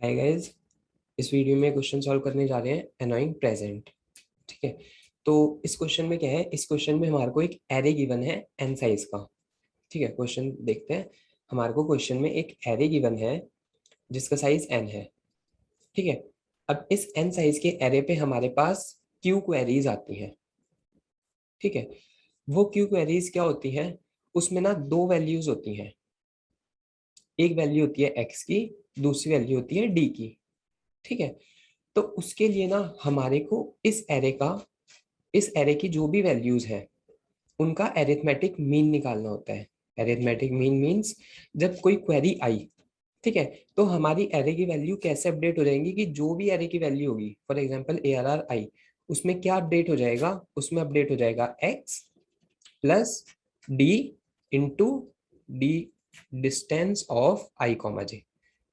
Hi guys, इस video में question solve करने जा रहे हैं अनोइंग प्रेजेंट। ठीक है, तो इस क्वेश्चन में क्या है, इस क्वेश्चन में हमारे को एक एरे गिवन है एन साइज का। ठीक है, क्वेश्चन देखते हैं। हमारे को क्वेश्चन में एक एरे गिवन है जिसका साइज एन है। ठीक है, अब इस एन साइज के एरे पे हमारे पास क्यू क्वेरीज आती हैं। ठीक है, वो क्यू क्वेरीज क्या होती हैं, उसमें ना दो वैल्यूज होती हैं। एक वैल्यू होती है एक्स की, दूसरी वैल्यू होती है डी की। ठीक है, तो उसके लिए ना हमारे को इस एरे की जो भी वैल्यूज है उनका एरिथमेटिक मीन निकालना होता है। एरिथमेटिक मीन मीन्स जब कोई क्वेरी आई, ठीक है, तो हमारी एरे की वैल्यू कैसे अपडेट हो जाएंगी कि जो भी एरे की वैल्यू होगी, फॉर एग्जांपल ARR आई, उसमें क्या अपडेट हो जाएगा, उसमें अपडेट हो जाएगा x plus D into D distance of I comma J.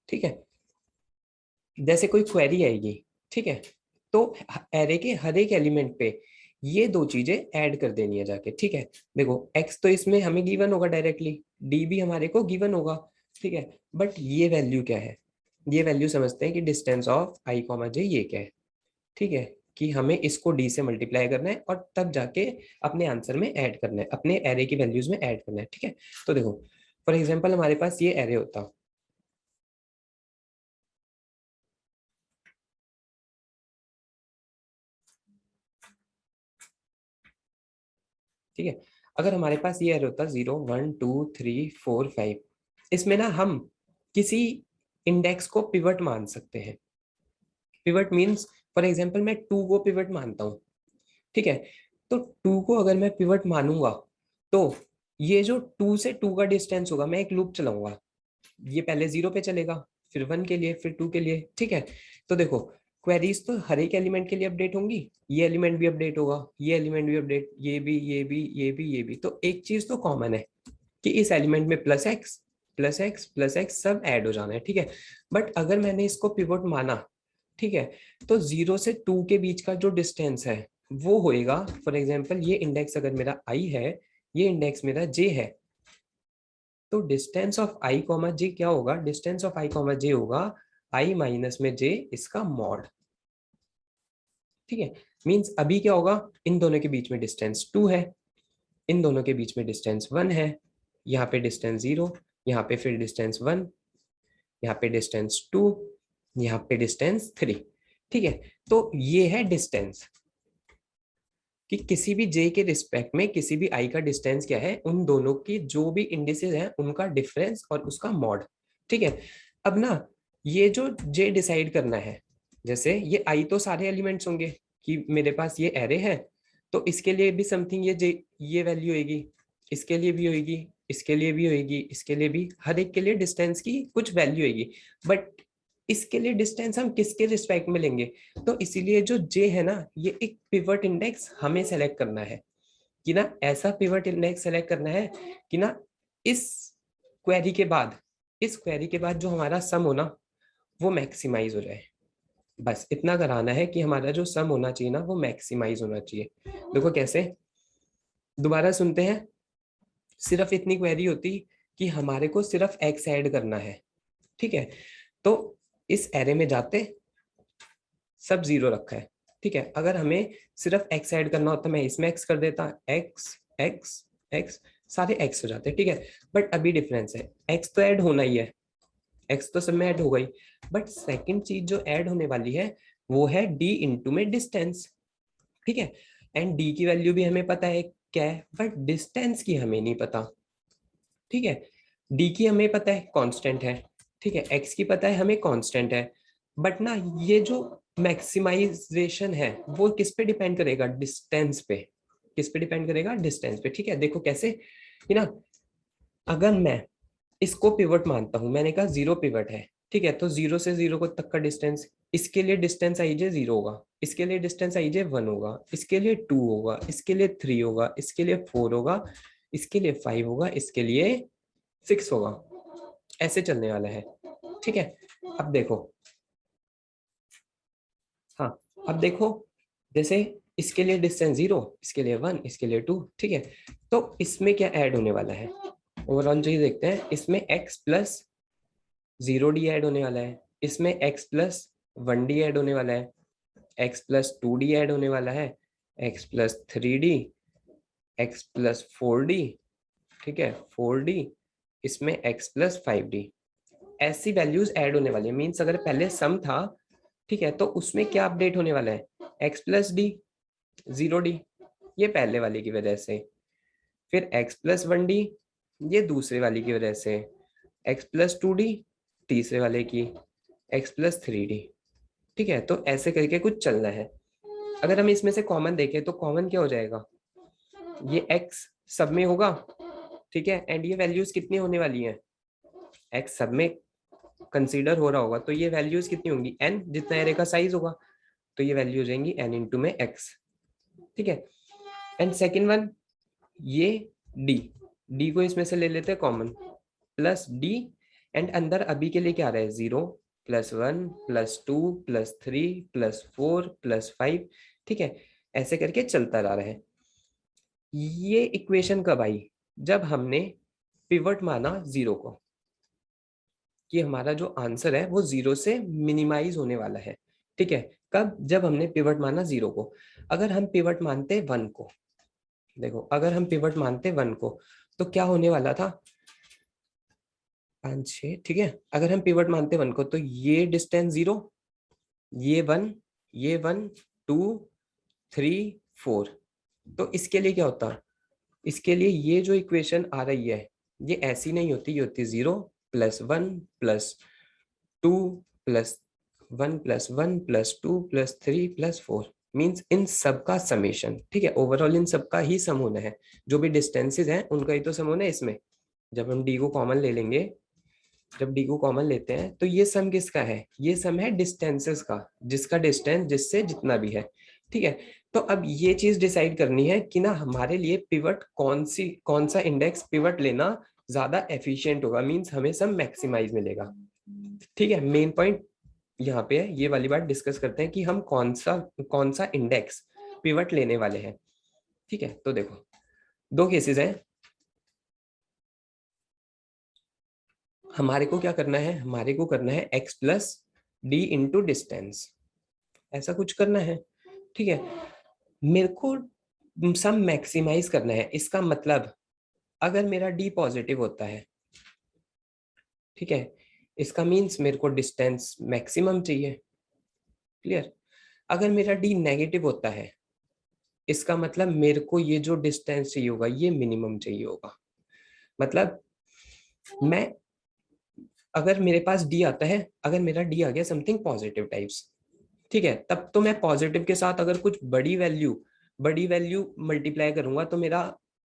ठीक है, जैसे कोई क्वेरी आएगी, ठीक है, तो एरे के हर एक एलिमेंट पे ये दो चीजें ऐड कर देनी है जाके। ठीक है, देखो x तो इसमें हमें गिवन होगा डायरेक्टली, d भी हमारे को गिवन होगा। ठीक है, बट ये वैल्यू क्या है, ये वैल्यू समझते हैं कि distance of i comma j ये क्या है। ठीक है, कि हमें इसको d से मल्टीप्लाई करना है और तब जाके अपने आंसर में ऐड करना है, अपने एरे की वैल्यूज में ऐड करना है। ठीक है, तो देखो फॉर एग्जाम्पल हमारे पास ये एरे होता। ठीक है, अगर हमारे पास ये एरे होता 0 1 2 3 4 5, इसमें ना हम किसी इंडेक्स को पिवट मान सकते हैं। पिवट मीन्स फॉर एग्जांपल मैं 2 को पिवट मानता हूँ। ठीक है, तो 2 को अगर मैं पिवट मानूंगा तो ये जो 2 से 2 का डिस्टेंस होगा, मैं एक लूप चलाऊंगा, ये पहले 0 पे चलेगा, फिर 1 के लिए, फिर 2 के लिए। ठीक है, तो देखो क्वेरीज तो हर एक एलिमेंट के लिए अपडेट होंगी, ये एलिमेंट भी अपडेट होगा, ये एलिमेंट भी अपडेट, ये भी, ये भी, ये भी, ये भी। तो एक चीज तो कॉमन है कि इस एलिमेंट में plus x plus x plus x सब ऐड हो जाना है। ठीक है, बट अगर मैंने इसको पिवट माना, ठीक है, तो 0 से 2 के बीच का जो डिस्टेंस है वो होएगा, फॉर एग्जाम्पल ये इंडेक्स अगर मेरा आई है, ये इंडेक्स मेरा जे है, तो डिस्टेंस ऑफ आई कॉमा जे क्या होगा, डिस्टेंस ऑफ आई कॉमा जे होगा आई माइनस में जे इसका मॉड। ठीक है, मींस अभी क्या होगा, इन दोनों के बीच में डिस्टेंस 2 है, इन दोनों के बीच में डिस्टेंस 1 है, यहाँ पे डिस्टेंस 0, यहाँ पे फिर डिस्टेंस 1, यहाँ पे डिस्टेंस 2, यहाँ पे डिस्टेंस 3। ठीक है, तो ये है डिस्टेंस कि किसी भी जे के रिस्पेक्ट में किसी भी आई का डिस्टेंस क्या है, उन दोनों की जो भी इंडिसेस हैं उनका डिफरेंस और उसका मॉड। ठीक है, अब ना ये जो जे डिसाइड करना है, जैसे ये आई तो सारे एलिमेंट्स होंगे कि मेरे पास ये एरे है, तो इसके लिए भी समथिंग ये जे, ये वैल्यू होगी, इसके लिए भी होगी, इसके लिए भी होगी, इसके लिए भी, हर एक के लिए डिस्टेंस की कुछ वैल्यू होगी। बट इसके लिए डिस्टेंस हम किसके रिस्पेक्ट में लेंगे, तो इसीलिए जो जे है ना, ये एक पिवट इंडेक्स हमें सेलेक्ट करना है कि ना ऐसा पिवट इंडेक्स सेलेक्ट करना है कि ना इस क्वेरी के बाद, इस क्वेरी के बाद जो हमारा सम हो ना वो मैक्सिमाइज हो जाए। बस इतना कराना है कि हमारा जो सम होना चाहिए ना वो मैक्सिमाइज होना चाहिए। देखो कैसे, दोबारा सुनते हैं। सिर्फ इतनी क्वेरी होती कि हमारे को सिर्फ एक्स ऐड करना है। ठीक है, तो इस एरे में जाते, सब 0 रखा है। ठीक है, अगर हमें सिर्फ एक्स ऐड करना होता मैं इसमें एक्स कर देता, एक्स एक्स एक्स, सारे एक्स हो जाते। ठीक है, बट अभी डिफरेंस है, एक्स तो ऐड होना ही है, एक्स तो सब में ऐड हो गई, बट सेकंड चीज जो ऐड होने वाली है वो है डी इंटू में डिस्टेंस। ठीक है, एंड डी की वैल्यू भी हमें पता है क्या है, बट डिस्टेंस की हमें नहीं पता। ठीक है, डी की हमें पता है कांस्टेंट है, ठीक है, एक्स की पता है हमें कांस्टेंट है, बट ना ये जो मैक्सिमाइजेशन है वो किस पे डिपेंड करेगा, डिस्टेंस पे। किस पे डिपेंड करेगा, डिस्टेंस पे। ठीक है, देखो कैसे कि ना अगर मैं इसको पिवट मानता हूं, मैंने कहा 0 पिवट है, ठीक है, तो 0 से 0 को तक का डिस्टेंस, इसके लिए डिस्टेंस आई जे 0 होगा, इसके लिए डिस्टेंस आई जे 1 होगा, इसके लिए 2 होगा, इसके लिए 3 होगा, इसके लिए 4 होगा, इसके लिए 5 होगा, इसके लिए 6 होगा, ऐसे चलने वाला है। ठीक है, अब देखो, हाँ, अब देखो, जैसे इसके लिए डिस्टेंस 0, इसके लिए 1, इसके लिए 2। ठीक है, तो इसमें क्या ऐड होने वाला है, ओवरऑल चीज देखते हैं, इसमें x प्लस 0 डी ऐड होने वाला है, इसमें x प्लस 1d ऐड होने वाला है, x प्लस 2d ऐड होने वाला है, x plus 3d, x plus 4d, ठीक है 4d, इसमें x प्लस 5d, ऐसी वैल्यूज ऐड होने वाली है। मीन्स अगर पहले सम था, ठीक है, तो उसमें क्या अपडेट होने वाला है, x प्लस डी 0d, ये पहले वाले की वजह से, फिर x प्लस 1d ये दूसरे वाली की वजह से, x प्लस 2d तीसरे वाले की, x प्लस 3d, ठीक है। तो ऐसे करके कुछ चलना है। अगर हम इसमें से कॉमन देखें तो कॉमन क्या हो जाएगा, ये x सब में होगा, ठीक है, एंड ये वैल्यूज कितनी होने वाली हैं, x सब में कंसीडर हो रहा होगा, तो ये वैल्यूज कितनी होंगी, n जितना एरे का साइज होगा, तो ये वैल्यू हो जाएंगी n इंटू में x, ठीक है। एंड सेकेंड वन, ये d को इसमें से ले लेते हैं कॉमन, प्लस d, एंड अंदर अभी के लिए क्या आ रहा है, 0 plus 1 plus 2 plus 3 plus 4 plus 5, ठीक है, ऐसे करके चलता रहा है। ये इक्वेशन कब आई, जब हमने पिवट माना 0 को, कि हमारा जो आंसर है वो 0 से मिनिमाइज होने वाला है, ठीक है। कब, जब हमने पिवट माना 0 को। अगर हम पिवट मानते 1 को, देखो अगर हम पिवट मानते 1 को, तो क्या होने वाला था, 5 6, ठीक है। अगर हम पिवट मानते 1 को, तो ये डिस्टेंस 0, ये 1, ये 1 2 3 4, तो इसके लिए क्या होता, इसके लिए ये जो इक्वेशन आ रही है ये ऐसी नहीं होती, ये होती 0 plus 1 plus 2 plus 1 plus 1 plus 2 plus 3 plus 4, means in सब का समेशन, ठीक है, ओवरऑल इन सब का ही सम होना है, जो भी डिस्टेंसेस हैं उनका ही तो सम होना है इसमें। जब हम डी को कॉमन ले लेंगे, जब डी को कॉमन लेते हैं, तो ये सम किसका है, ये सम है डिस्टेंसेस का, जिसका डिस्टेंस जिससे जितना भी है, ठीक है। तो अब ये चीज डिसाइड करनी है कि ना हमारे लिए पिवट कौन सा इंडेक्स पिवट लेना ज्यादा एफिशिएंट होगा, मींस हमें सम मैक्सिमाइज मिलेगा, ठीक है। मेन पॉइंट यहाँ पे है, ये वाली बात डिस्कस करते हैं कि हम कौन सा इंडेक्स पिवट लेने वाले हैं, ठीक है। तो देखो दो केसेस हैं, हमारे को क्या करना है, हमारे को करना है x plus D into distance, ऐसा कुछ करना है, ठीक है। मेरे को सम मैक्सिमाइज करना है, इसका मतलब अगर मेरा d पॉजिटिव होता है, ठीक है, इसका मीन्स मेरे को डिस्टेंस मैक्सिमम चाहिए, क्लियर। अगर मेरा d नेगेटिव होता है, इसका मतलब मेरे को ये जो डिस्टेंस चाहिए होगा ये मिनिमम चाहिए होगा। मतलब मैं, अगर मेरे पास डी आता है, अगर मेरा डी आ गया समथिंग पॉजिटिव टाइप्स, ठीक है, तब तो मैं पॉजिटिव के साथ अगर कुछ बड़ी वैल्यू मल्टीप्लाई करूंगा तो मेरा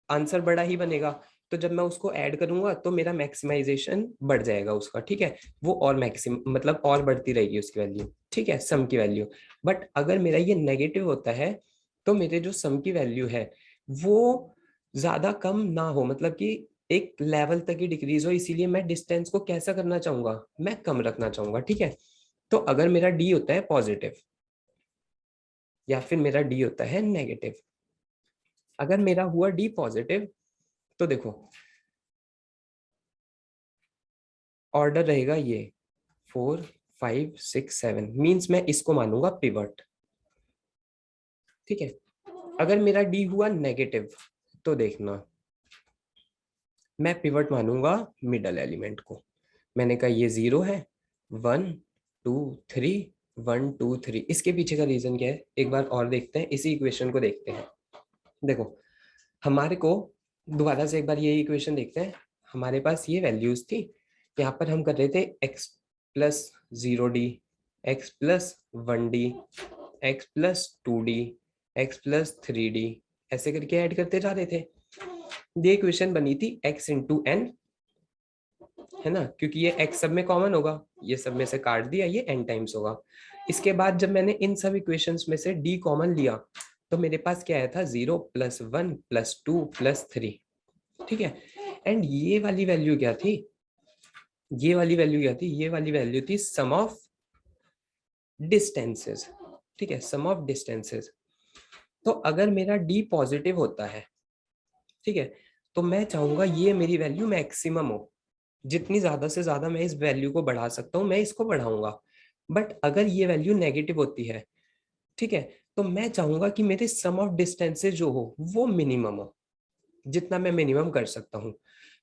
आंसर बड़ा ही बनेगा, तो जब मैं उसको ऐड करूंगा तो मेरा मैक्सिमाइजेशन बढ़ जाएगा उसका, ठीक है, वो और मैक्सिम मतलब और बढ़ती रहेगी उसकी वैल्यू, ठीक है, सम की वैल्यू। बट अगर मेरा ये नेगेटिव होता है, तो मेरे जो सम की वैल्यू है वो ज्यादा कम ना हो, मतलब कि एक लेवल तक ही डिक्रीज हो, इसीलिए मैं डिस्टेंस को कैसा करना चाहूंगा, मैं कम रखना चाहूंगा, ठीक है। तो अगर मेरा डी होता है पॉजिटिव या फिर मेरा डी होता है नेगेटिव, अगर मेरा हुआ डी पॉजिटिव, तो देखो ऑर्डर रहेगा ये 4 5 6 7, मींस मैं इसको मानूंगा पिवट, ठीक है। अगर मेरा डी हुआ नेगेटिव, तो देखना मैं पिवट मानूंगा मिडल एलिमेंट को। मैंने कहा ये 0 है, 1 2 3 1 2 3, इसके पीछे का रीजन क्या है एक बार और देखते हैं, इसी इक्वेशन को देखते हैं। देखो हमारे को दोबारा से एक बार ये इक्वेशन देखते हैं, हमारे पास ये वैल्यूज थी, यहाँ पर हम कर रहे थे x plus 0d, x plus 1d, x plus 2d, x plus 3d, ऐसे करके ऐड करते जा रहे थे। ये इक्वेशन बनी थी x इंटू एन, है ना, क्योंकि ये x सब में कॉमन होगा, ये सब में से काट दिया, ये n टाइम्स होगा। इसके बाद जब मैंने इन सब इक्वेशंस में से d कॉमन लिया, तो मेरे पास क्या आया था 0 प्लस 1 प्लस 2 प्लस 3, ठीक है। एंड ये वाली वैल्यू क्या थी, ये वाली वैल्यू क्या थी, ये वाली वैल्यू थी सम ऑफ डिस्टेंसेस, ठीक है, सम ऑफ डिस्टेंसेस। तो अगर मेरा d पॉजिटिव होता है, ठीक है, तो मैं चाहूंगा ये मेरी वैल्यू मैक्सिमम हो, जितनी ज्यादा से ज्यादा मैं इस वैल्यू को बढ़ा सकता हूँ मैं इसको बढ़ाऊंगा। बट अगर ये वैल्यू नेगेटिव होती है, ठीक है, तो मैं चाहूंगा कि मेरे सम ऑफ डिस्टेंसेस जो हो वो मिनिमम हो, जितना मैं मिनिमम कर सकता हूँ।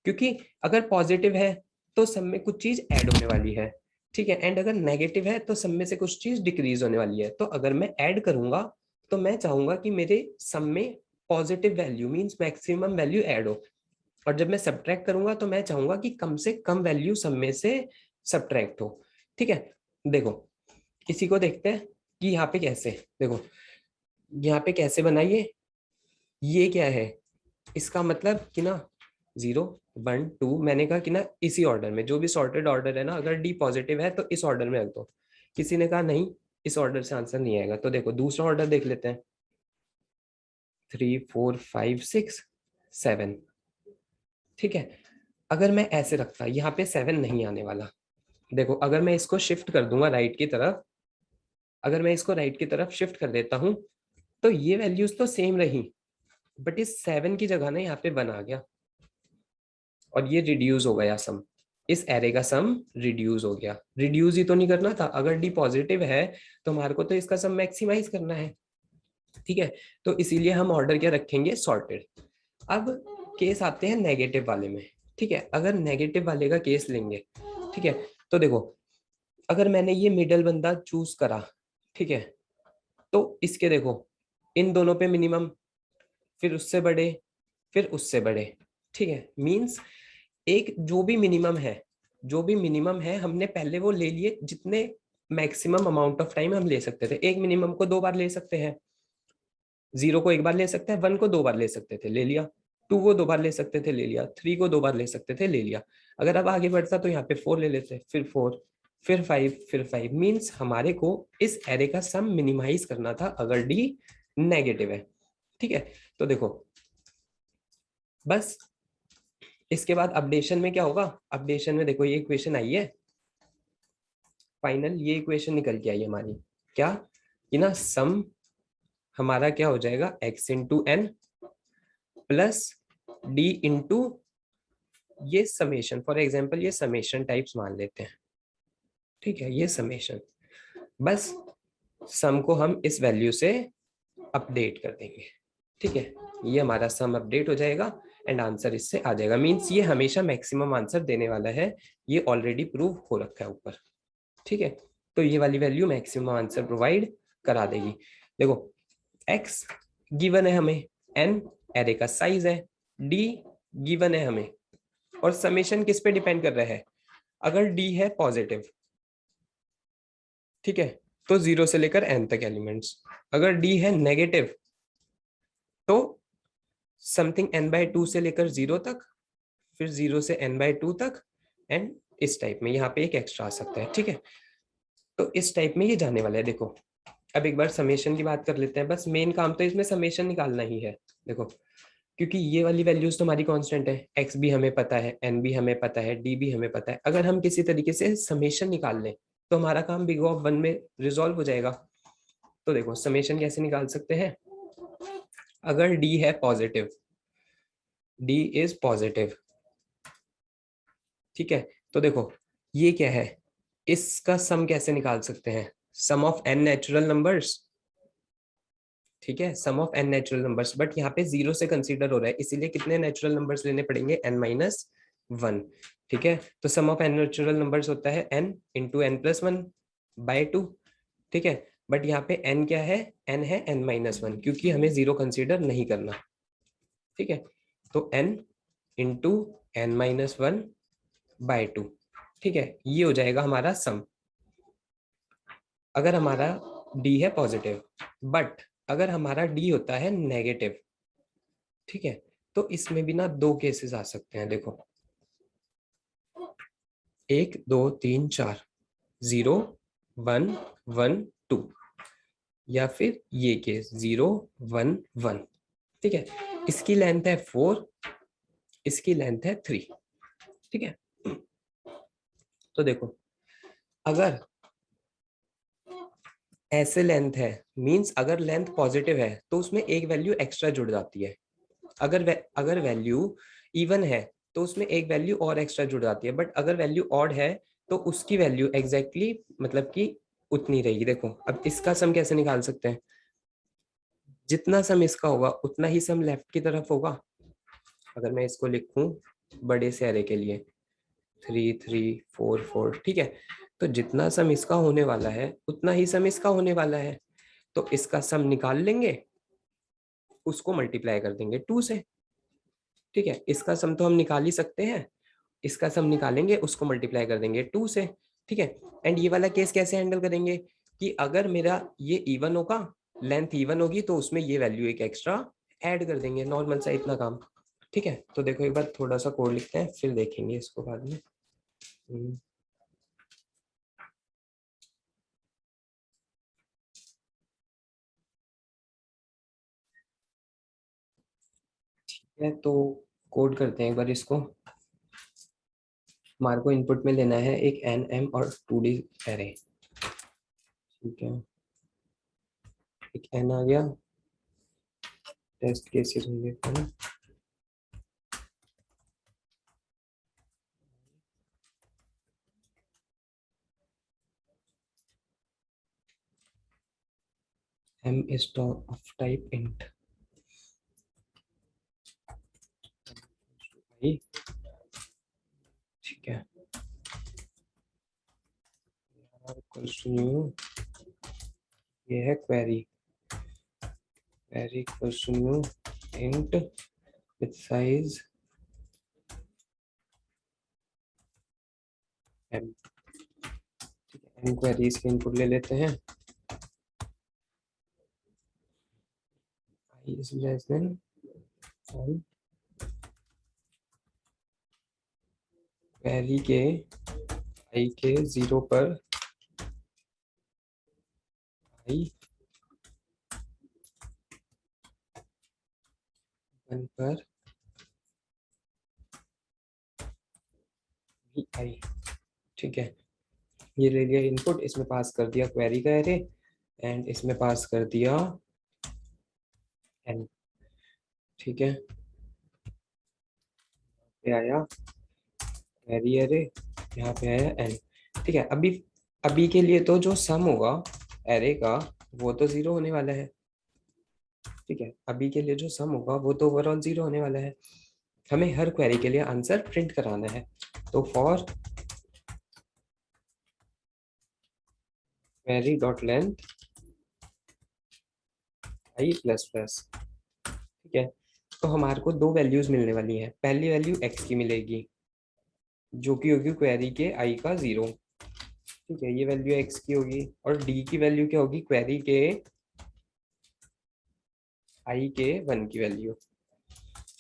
क्योंकि अगर पॉजिटिव है तो सब में कुछ चीज ऐड होने वाली है, ठीक है, एंड अगर नेगेटिव है तो सब में से कुछ चीज डिक्रीज होने वाली है। तो अगर मैं ऐड करूंगा तो मैं चाहूंगा कि मेरे सम में positive value means maximum value add हो, और जब मैं सब्ट्रैक्ट करूंगा तो मैं चाहूंगा कि कम से कम वैल्यू सब में से सब्ट्रैक्ट हो। ठीक है, देखो इसी को देखते हैं कि यहाँ पे कैसे, देखो यहाँ पे कैसे बनाइए, ये क्या है, इसका मतलब कि ना 0 1 2, मैंने कहा कि ना इसी ऑर्डर में, जो भी सॉर्टेड ऑर्डर है ना, अगर डी पॉजिटिव है तो इस ऑर्डर में रख दो। किसी ने कहा नहीं इस ऑर्डर से आंसर नहीं आएगा, तो देखो दूसरा ऑर्डर देख लेते हैं, 3 4 5 6 7। ठीक है, अगर मैं ऐसे रखता यहाँ पे 7 नहीं आने वाला। देखो अगर मैं इसको शिफ्ट कर दूंगा राइट की तरफ, अगर मैं इसको राइट की तरफ शिफ्ट कर देता हूं तो ये वैल्यूज तो सेम रही, बट इस 7 की जगह ना यहाँ पे 1 आ गया, और ये रिड्यूस हो गया सम, इस एरे का सम रिड्यूस हो गया। रिड्यूस ही तो नहीं करना था, अगर डी पॉजिटिव है तो हमारे को तो इसका सम मैक्सिमाइज करना है। ठीक है, तो इसीलिए हम ऑर्डर क्या रखेंगे, सॉर्टेड। अब केस आते हैं नेगेटिव वाले में। ठीक है, अगर नेगेटिव वाले का केस लेंगे, ठीक है, तो देखो अगर मैंने ये मिडल बंदा चूज करा, ठीक है, तो इसके देखो इन दोनों पे मिनिमम, फिर उससे बड़े, फिर उससे बड़े। ठीक है, मींस एक जो भी मिनिमम है, जो भी मिनिमम है हमने पहले वो ले लिए, जितने मैक्सिमम अमाउंट ऑफ टाइम हम ले सकते थे। एक मिनिमम को 2 बार ले सकते हैं, 0 को 1 बार ले सकते हैं, 1 को 2 बार ले सकते थे, ले लिया। 2 को 2 बार ले सकते थे, ले लिया। 3 को 2 बार ले सकते थे, ले लिया। अगर अब आगे बढ़ता तो यहाँ पे 4 ले लेते, फिर 4, फिर 5, फिर 5। मीन्स हमारे को इस एरे का सम मिनिमाइज करना था अगर डी नेगेटिव है। ठीक है, तो देखो बस इसके बाद अपडेशन में क्या होगा, अपडेशन में देखो ये इक्वेशन आई है फाइनल, ये इक्वेशन निकल के आई हमारी, क्या कि ना सम हमारा क्या हो जाएगा, x into N plus D into ये समेशन, फॉर एग्जाम्पल ये समेशन टाइप्स मान लेते हैं। ठीक है, ये समेशन, बस सम को हम इस वैल्यू से अपडेट कर देंगे। ठीक है, ये हमारा सम अपडेट हो जाएगा एंड आंसर इससे आ जाएगा। मींस ये हमेशा मैक्सिमम आंसर देने वाला है, ये ऑलरेडी प्रूव हो रखा है ऊपर। ठीक है, तो ये वाली वैल्यू मैक्सिमम आंसर प्रोवाइड करा देगी। देखो x गिवन है हमें, n एरे का साइज है, d गिवन है हमें, और समेशन किस पे डिपेंड कर रहा है, अगर d है पॉजिटिव, ठीक है, तो 0 से लेकर n तक एलिमेंट्स, अगर d है नेगेटिव तो समथिंग n/2 से लेकर 0 तक, फिर 0 से n/2 तक, एंड इस टाइप में यहाँ पे एक एक्स्ट्रा आ सकता है। ठीक है, तो इस टाइप में ये जाने वाला है। देखो अब एक बार समेशन की बात कर लेते हैं, बस मेन काम तो इसमें समेशन निकालना ही है। देखो क्योंकि ये वाली वैल्यूज तो हमारी कांस्टेंट है, x भी हमें पता है, n भी हमें पता है, d भी हमें पता है। अगर हम किसी तरीके से समेशन निकाल लें तो हमारा काम बिग ऑफ 1 में रिजॉल्व हो जाएगा। तो देखो समेशन कैसे निकाल सकते हैं, अगर d है पॉजिटिव, d इज पॉजिटिव, ठीक है, तो देखो ये क्या है, इसका सम कैसे निकाल सकते हैं, sum of n natural numbers. ठीक है, sum of n natural numbers, but यहाँ पे 0 से कंसीडर हो रहा है, इसीलिए कितने नेचुरल नंबर्स लेने पड़ेंगे, n-1। ठीक है, तो सम ऑफ n नेचुरल नंबर्स होता है n इंटू n+1/2। ठीक है, बट यहाँ पे n क्या है, n है n-1, क्योंकि हमें 0 कंसीडर नहीं करना। ठीक है, तो n इंटू n-1/2। ठीक है, ये हो जाएगा हमारा सम, अगर हमारा d है पॉजिटिव। बट अगर हमारा d होता है नेगेटिव, ठीक है, तो इसमें भी ना 2 केसेस आ सकते हैं। देखो 1 2 3 4, 0 1 1 2, या फिर ये केस 0 1 1। ठीक है, इसकी लेंथ है 4, इसकी लेंथ है 3। ठीक है, तो देखो अगर ऐसे लेंथ है, मींस अगर लेंथ पॉजिटिव है तो उसमें एक वैल्यू एक्स्ट्रा जुड़ जाती है। अगर वैल्यू इवन है तो उसमें एक वैल्यू और एक्स्ट्रा जुड़ जाती है, बट अगर वैल्यू ऑड है तो उसकी वैल्यू एग्जैक्टली मतलब कि उतनी रहेगी। देखो अब इसका सम कैसे निकाल सकते हैं, जितना सम इसका होगा उतना ही सम लेफ्ट की तरफ होगा। अगर मैं इसको लिखूं बड़े से एरे के लिए 3 3 4 4, ठीक है, तो जितना सम इसका होने वाला है उतना ही सम इसका होने वाला है। तो इसका सम निकाल लेंगे, उसको मल्टीप्लाई कर देंगे 2 से। ठीक है, इसका सम तो हम निकाल ही सकते हैं, इसका सम निकालेंगे उसको मल्टीप्लाई कर देंगे 2 से। ठीक है, एंड ये वाला केस कैसे हैंडल करेंगे कि अगर मेरा ये इवन होगा, लेंथ इवन होगी, तो उसमें ये वैल्यू एक एक्स्ट्रा ऐड कर देंगे, नॉर्मल सा इतना काम। ठीक है, तो देखो एक बार थोड़ा सा कोड लिखते हैं फिर देखेंगे इसको बाद में। ठीक है, तो कोड करते हैं एक बार इसको। हमारे को इनपुट में लेना है एक एन एम और 2D एरे। ठीक है, एक एन आ गया, टेस्ट केसेस होंगे ना। M is of type int, ठीक है, इक्वल्स टू न्यू, ये है query, query equals to new int with size M. ठीक है, एम क्वेरीज के इनपुट ले लेते हैं, I is less than M, query के आई के 0 पर आई 1 पर भी आई। ठीक है, ये ले लिया इनपुट, इसमें पास कर दिया क्वेरी का एरे एंड इसमें पास कर दिया एन। ठीक है, पे आया क्वेरी एरे, यहाँ पे आया एन। ठीक है, अभी अभी के लिए तो जो सम होगा एरे का वो तो 0 होने वाला है। ठीक है, अभी के लिए जो सम होगा वो तो ओवरऑल 0 होने वाला है। हमें हर क्वेरी के लिए आंसर प्रिंट कराना है, तो for query dot length I plus plus. ठीक है, तो हमारे को दो वैल्यूज मिलने वाली है, पहली वैल्यू एक्स की मिलेगी जो कि होगी क्वेरी के आई का 0। ठीक है, ये वैल्यू एक्स की होगी, और डी की वैल्यू क्या होगी, क्वेरी के आई के 1 की वैल्यू।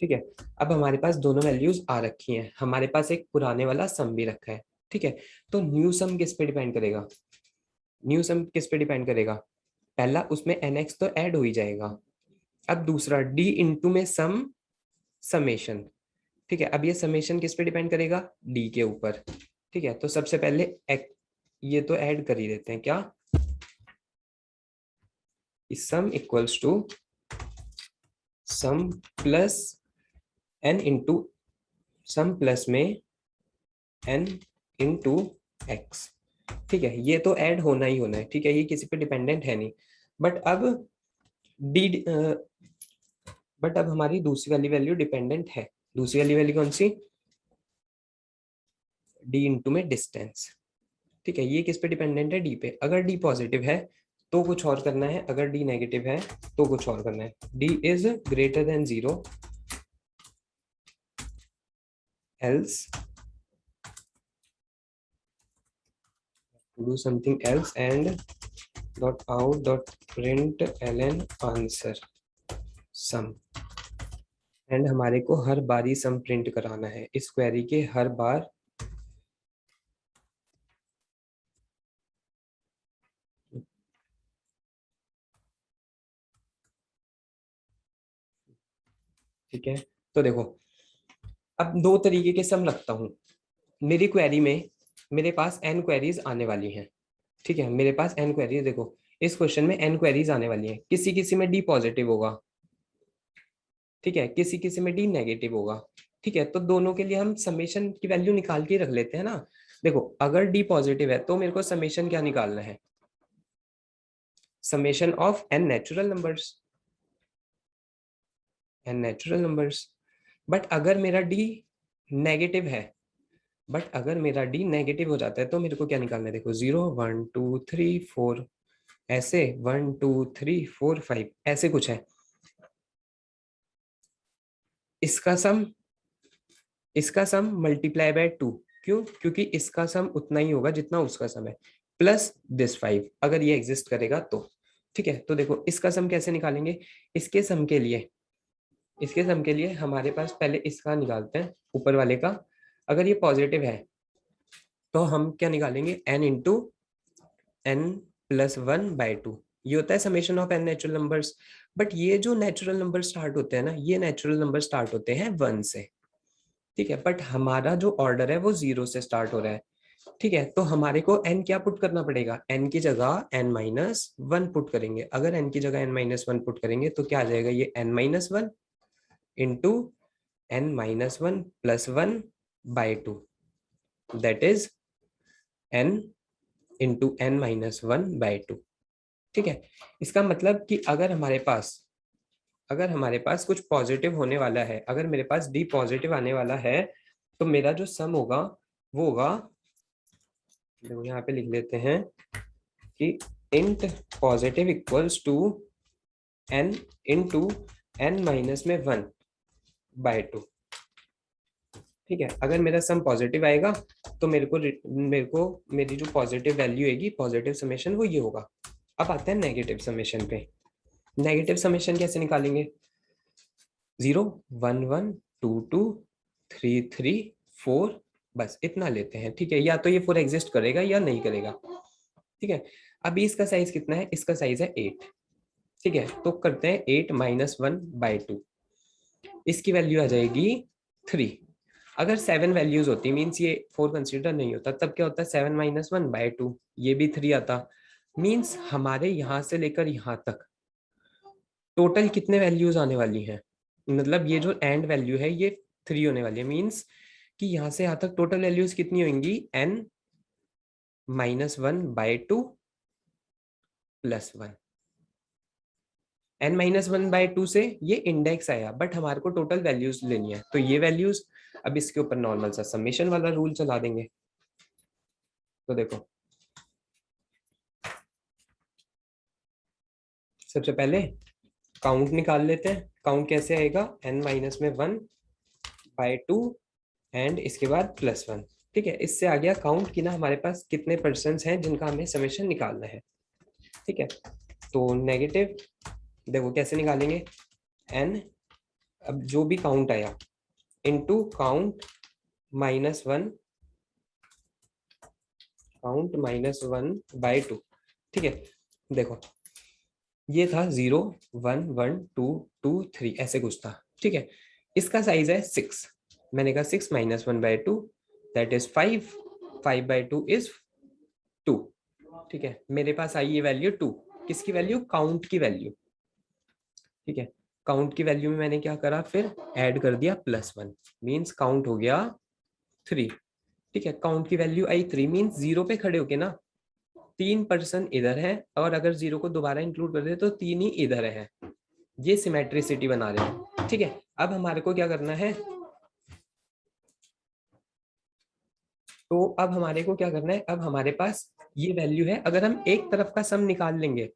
ठीक है, अब हमारे पास दोनों वैल्यूज आ रखी हैं, हमारे पास एक पुराने वाला सम भी रखा है। ठीक है, तो न्यू सम किस पे डिपेंड करेगा, न्यू सम किस पे डिपेंड करेगा, पहला उसमें nx तो ऐड हो ही जाएगा, अब दूसरा d इंटू में सम समेशन। ठीक है, अब ये समेशन किस पे डिपेंड करेगा, d के ऊपर। ठीक है, तो सबसे पहले ये तो ऐड कर ही देते हैं क्या, sum equals to sum plus n into sum plus में n इंटू एक्स। ठीक है, ये तो ऐड होना ही होना है, ठीक है, ये किसी पे डिपेंडेंट है नहीं। बट अब डी बट अब हमारी दूसरी वाली वैल्यू डिपेंडेंट है, दूसरी वाली वैल्यू कौन सी, डी इंटू में डिस्टेंस। ठीक है, ये किस पे डिपेंडेंट है, डी पे। अगर डी पॉजिटिव है तो कुछ और करना है, अगर डी नेगेटिव है तो कुछ और करना है। D is greater than 0 else do something else and dot out dot print ln answer sum। And हमारे को हर बार ही सम प्रिंट कराना है इस क्वेरी के हर बार। ठीक है, तो देखो अब दो तरीके के सम रखता हूँ, मेरी क्वेरी में मेरे पास n क्वेरीज आने वाली हैं। ठीक है, मेरे पास n क्वेरीज, देखो इस क्वेश्चन में n क्वेरीज आने वाली हैं, किसी किसी में d पॉजिटिव होगा, ठीक है, किसी किसी में d नेगेटिव होगा। ठीक है, तो दोनों के लिए हम समेशन की वैल्यू निकाल के रख लेते हैं ना। देखो अगर d पॉजिटिव है तो मेरे को समेशन क्या निकालना है, summation of n natural numbers. But अगर मेरा d नेगेटिव है, हो जाता है तो मेरे को क्या निकालना है? देखो 0 1 2 3 4 ऐसे 1 2 3 4 5 ऐसे कुछ है। इसका सम मल्टीप्लाई बाय 2। क्यों? क्योंकि इसका सम उतना ही होगा जितना उसका सम है, प्लस दिस 5 अगर ये एग्जिस्ट करेगा तो। ठीक है, तो देखो इसका सम कैसे निकालेंगे? इसके सम के लिए हमारे पास पहले इसका निकालते हैं, ऊपर वाले का। अगर ये पॉजिटिव है तो हम क्या निकालेंगे? n into n plus 1/2। ये होता है summation of n natural numbers. But ये जो नेचुरल नंबर स्टार्ट होते हैं ना, ये नेचुरल नंबर स्टार्ट होते हैं 1 से। ठीक है, बट हमारा जो ऑर्डर है वो 0 से स्टार्ट हो रहा है। ठीक है, तो हमारे को n क्या पुट करना पड़ेगा? n की जगह n-1 पुट करेंगे। अगर n की जगह n-1 पुट करेंगे तो क्या आ जाएगा? ये n-1 into n-1 plus 1/2, that is n into n-1/2। ठीक है, इसका मतलब कि अगर हमारे पास कुछ पॉजिटिव होने वाला है, अगर मेरे पास d पॉजिटिव आने वाला है, तो मेरा जो सम होगा वो होगा, देखो यहाँ पे लिख लेते हैं कि int positive equals to n into n-1/2। ठीक है, अगर मेरा सम पॉजिटिव आएगा तो मेरी जो पॉजिटिव वैल्यू आएगी, पॉजिटिव समेशन, वो ये होगा। अब आते हैं नेगेटिव समेशन पे। नेगेटिव समेशन कैसे निकालेंगे? 0 1 1 2 2 3 3 4, बस इतना लेते हैं। ठीक है, या तो ये 4 एग्जिस्ट करेगा या नहीं करेगा। ठीक है, अभी इसका साइज कितना है? इसका साइज है 8। ठीक है, तो करते हैं 8-1/2। इसकी वैल्यू आ जाएगी 3। अगर 7 वैल्यूज होती, मीन्स ये 4 कंसिडर नहीं होता, तब क्या होता है? 7-1/2, ये भी 3 आता। मीन्स हमारे यहां से लेकर यहां तक टोटल कितने वैल्यूज आने वाली हैं? मतलब ये जो एंड वैल्यू है ये 3 होने वाली है। मीन्स कि यहां से यहां तक टोटल वैल्यूज कितनी होंगी? n-1/2 plus 1। n-1/2 से ये इंडेक्स आया, बट हमारे को टोटल वैल्यूज लेनी है, तो ये वैल्यूज अब इसके ऊपर नॉर्मल सा समेशन वाला रूल चला देंगे। तो देखो, सबसे पहले काउंट निकाल लेते हैं। काउंट कैसे आएगा? n-1/2 एंड इसके बाद प्लस 1। ठीक है, इससे आ गया काउंट कि ना हमारे पास कितने परसेंट्स हैं जिनका हमें समेशन निकालना है। ठीक है, तो नेगेटिव देखो कैसे निकालेंगे? n, अब जो भी काउंट आया, इनटू काउंट -1, काउंट -1/2। ठीक है, देखो ये था 0 1 1 2 2 3 ऐसे कुछ था। ठीक है, इसका साइज है 6। मैंने कहा 6 -1/2 दैट इज 5। 5/2 इज 2। ठीक है, मेरे पास आई ये वैल्यू 2। किसकी वैल्यू? काउंट की वैल्यू। ठीक है, काउंट की वैल्यू में मैंने क्या करा? फिर ऐड कर दिया +1, मीन्स काउंट हो गया 3। ठीक है, काउंट की वैल्यू आई 3, मीन्स 0 पे खड़े होके ना 3% इधर है, और अगर 0 को दोबारा इंक्लूड कर दे तो 3 ही इधर है। ये सिमेट्रिसिटी बना रहे हैं। ठीक है, अब हमारे को क्या करना है? अब हमारे पास ये वैल्यू है। अगर हम एक तरफ का सम निकाल लेंगे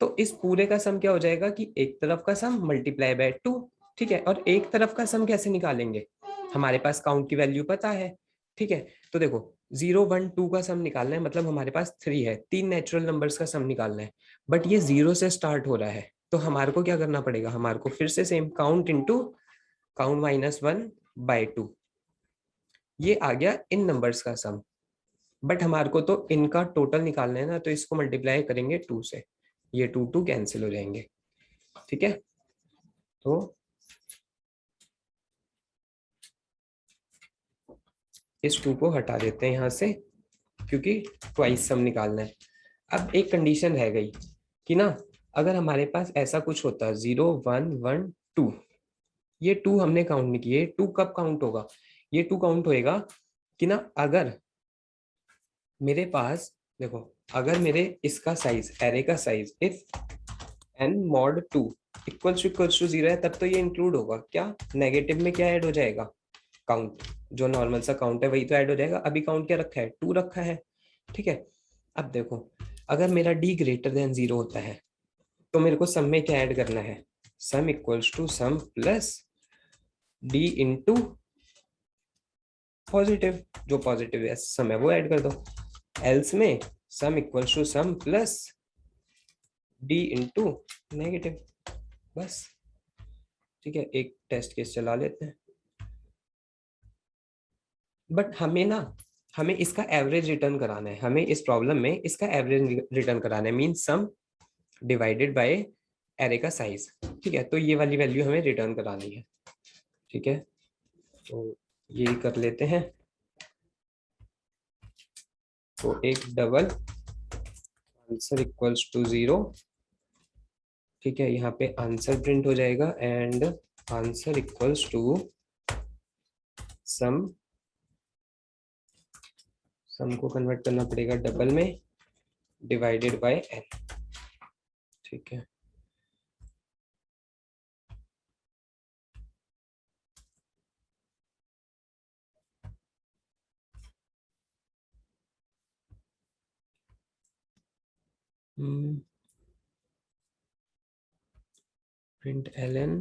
तो इस पूरे का सम क्या हो जाएगा कि एक तरफ का सम मल्टीप्लाई बाय 2। ठीक है, और एक तरफ का सम कैसे निकालेंगे? हमारे पास काउंट की वैल्यू पता है। ठीक है, तो देखो 0 1 2 का सम निकालना है, मतलब हमारे पास 3 है, 3 नेचुरल नंबर्स का सम निकालना है। बट ये 0 से स्टार्ट हो रहा है, तो हमारे को क्या करना पड़ेगा? हमारे को फिर से सेम काउंट इंटू काउंट -1/2। ये आ गया इन नंबर्स का सम। बट हमारे को तो इनका टोटल निकालना है ना, तो इसको मल्टीप्लाई करेंगे 2 से, ये 2 2 कैंसिल हो जाएंगे। ठीक है, तो इस 2 को हटा देते हैं यहाँ से, क्योंकि ट्वाइस सम निकालना है। अब एक कंडीशन रह गई कि ना, अगर हमारे पास ऐसा कुछ होता 0 1 1 2, ये 2 हमने काउंट नहीं किए। 2 कब काउंट होगा? ये 2 काउंट होएगा कि ना, अगर मेरे पास देखो अगर मेरे इसका साइज, एरे का size if n mod 2 equals to 0 है, तब तो ये इंक्लूड होगा। क्या नेगेटिव में क्या ऐड हो जाएगा? काउंट। जो नॉर्मल सा काउंट है वही तो ऐड हो जाएगा। अभी काउंट क्या रखा है? 2 रखा है। ठीक है। अब देखो, अगर मेरा d ग्रेटर देन 0 होता है तो मेरे को सम में क्या ऐड करना है? Sum equals to sum plus d into positive. जो पॉजिटिव है सम है वो ऐड कर दो। एल्स में sum equals to sum plus d into negative. बस। ठीक है, एक टेस्ट केस चला लेते हैं। बट हमें इसका एवरेज रिटर्न कराना है। हमें इस प्रॉब्लम में इसका एवरेज रिटर्न कराना है, mean some divided by array का साइज। ठीक है, तो ये वाली वैल्यू हमें रिटर्न करानी है। ठीक है, तो ये कर लेते हैं। तो एक डबल आंसर इक्वल्स टू 0। ठीक है, यहाँ पे आंसर प्रिंट हो जाएगा एंड आंसर इक्वल्स टू सम। सम को कन्वर्ट करना पड़ेगा डबल में, डिवाइडेड बाय एन। ठीक है। प्रिंट एलन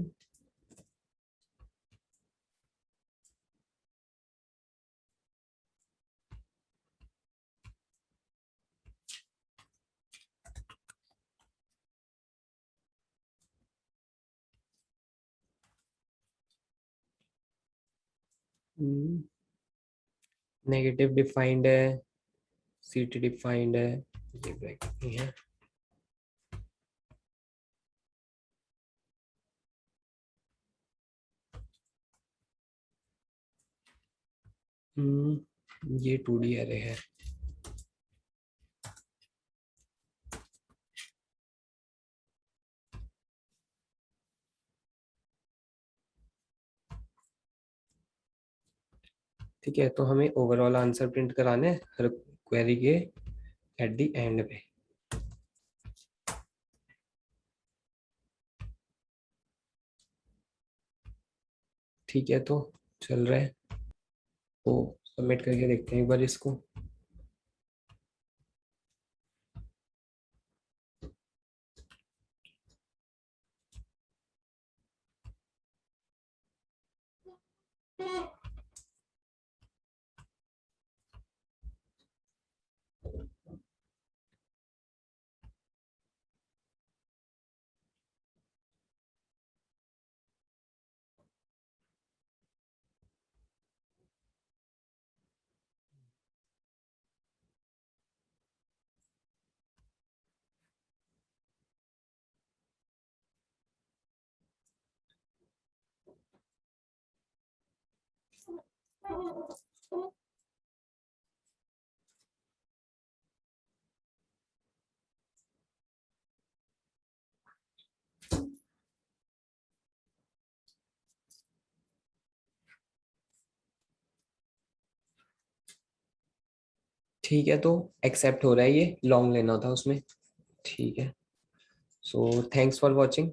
नेगेटिव डिफाइंड है, सीटी डिफाइंड है, ये ब्रैकेट नहीं है। ये 2D एरे है। ठीक है, तो हमें ओवरऑल आंसर प्रिंट कराने हैं हर क्वेरी के एट द एंड पे। ठीक है, तो चल रहा है, तो सबमिट करके देखते हैं एक बार इसको। ठीक है, तो एक्सेप्ट हो रहा है। ये लॉन्ग लेना था उसमें। ठीक है, सो थैंक्स फॉर वॉचिंग।